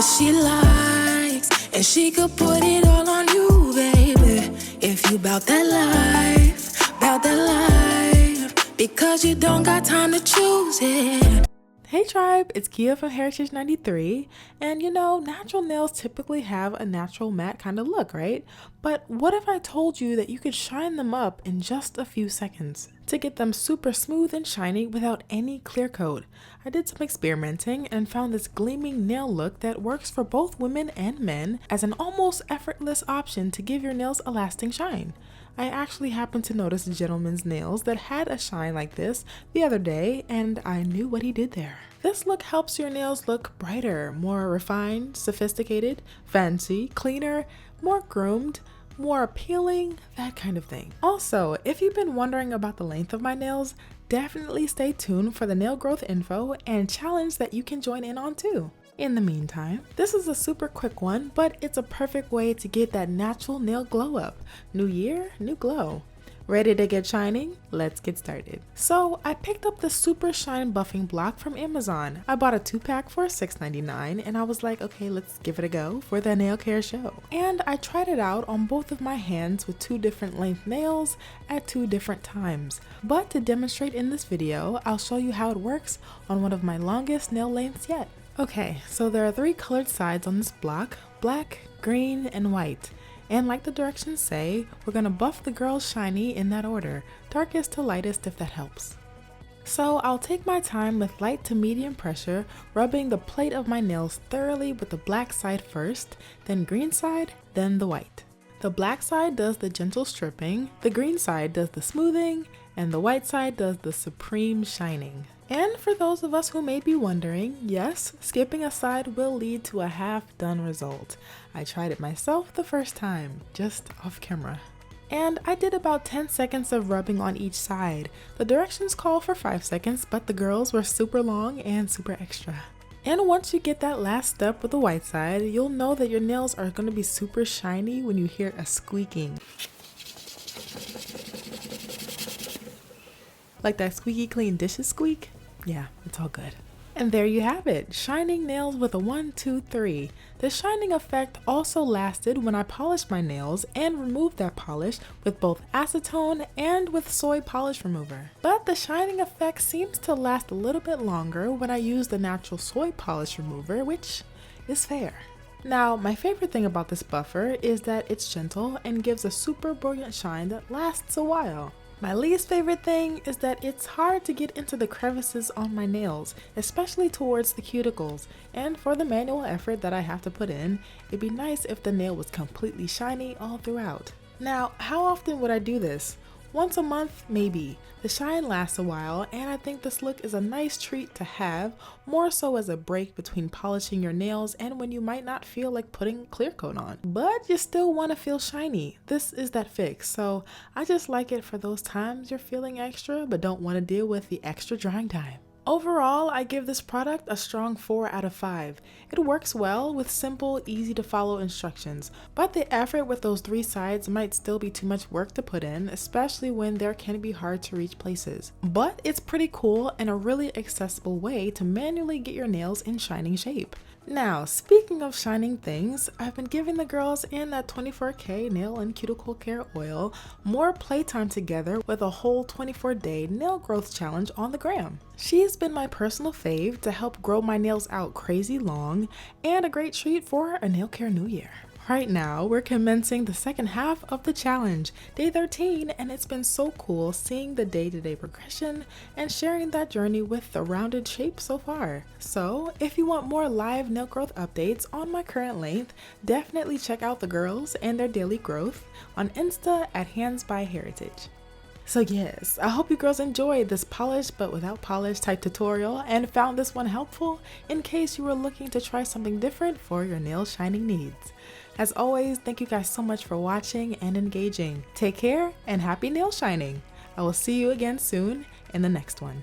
she likes, and she could put it all on you, baby. If you bout that life, because you don't got time to choose it. Hey tribe, it's Kia from Heritage 93, and you know, natural nails typically have a natural matte kind of look, right? But what if I told you that you could shine them up in just a few seconds to get them super smooth and shiny without any clear coat? I did some experimenting and found this gleaming nail look that works for both women and men as an almost effortless option to give your nails a lasting shine. I actually happened to notice a gentleman's nails that had a shine like this the other day, and I knew what he did there. This look helps your nails look brighter, more refined, sophisticated, fancy, cleaner, more groomed, more appealing, that kind of thing. Also, if you've been wondering about the length of my nails, definitely stay tuned for the nail growth info and challenge that you can join in on too. In the meantime, this is a super quick one, but it's a perfect way to get that natural nail glow up. New year, new glow. Ready to get shining? Let's get started. So I picked up the Super Shine Buffing Block from Amazon. I bought a 2-pack for $6.99 and I was like, okay, let's give it a go for the nail care show. And I tried it out on both of my hands with 2 different length nails at 2 different times. But to demonstrate in this video, I'll show you how it works on one of my longest nail lengths yet. Okay, so there are 3 colored sides on this block: black, green, and white. And like the directions say, we're gonna buff the girls shiny in that order, darkest to lightest if that helps. So I'll take my time with light to medium pressure, rubbing the plate of my nails thoroughly with the black side first, then green side, then the white. The black side does the gentle stripping, the green side does the smoothing, and the white side does the supreme shining. And for those of us who may be wondering, yes, skipping a side will lead to a half-done result. I tried it myself the first time, just off camera. And I did about 10 seconds of rubbing on each side. The directions call for 5 seconds, but the girls were super long and super extra. And once you get that last step with the white side, you'll know that your nails are going to be super shiny when you hear a squeaking. Like that squeaky clean dishes squeak? Yeah, it's all good. And there you have it, shining nails with a 1, 2, 3. The shining effect also lasted when I polished my nails and removed that polish with both acetone and with soy polish remover. But the shining effect seems to last a little bit longer when I use the natural soy polish remover, which is fair. Now, my favorite thing about this buffer is that it's gentle and gives a super brilliant shine that lasts a while. My least favorite thing is that it's hard to get into the crevices on my nails, especially towards the cuticles, and for the manual effort that I have to put in, it'd be nice if the nail was completely shiny all throughout. Now, how often would I do this? Once a month, maybe. The shine lasts a while, and I think this look is a nice treat to have, more so as a break between polishing your nails and when you might not feel like putting clear coat on. But you still want to feel shiny. This is that fix, so I just like it for those times you're feeling extra but don't want to deal with the extra drying time. Overall, I give this product a strong 4 out of 5. It works well with simple, easy to follow instructions, but the effort with those 3 sides might still be too much work to put in, especially when there can be hard to reach places. But it's pretty cool and a really accessible way to manually get your nails in shining shape. Now, speaking of shining things, I've been giving the girls in that 24K nail and cuticle care oil more playtime together with a whole 24-day nail growth challenge on the gram. She's been my personal fave to help grow my nails out crazy long and a great treat for a nail care new year. Right now, we're commencing the second half of the challenge, day 13, and it's been so cool seeing the day-to-day progression and sharing that journey with the rounded shape so far. So, if you want more live nail growth updates on my current length, definitely check out the girls and their daily growth on Insta at Hands by Heritage. So yes, I hope you girls enjoyed this polished but without polish type tutorial and found this one helpful in case you were looking to try something different for your nail shining needs. As always, thank you guys so much for watching and engaging. Take care and happy nail shining. I will see you again soon in the next one.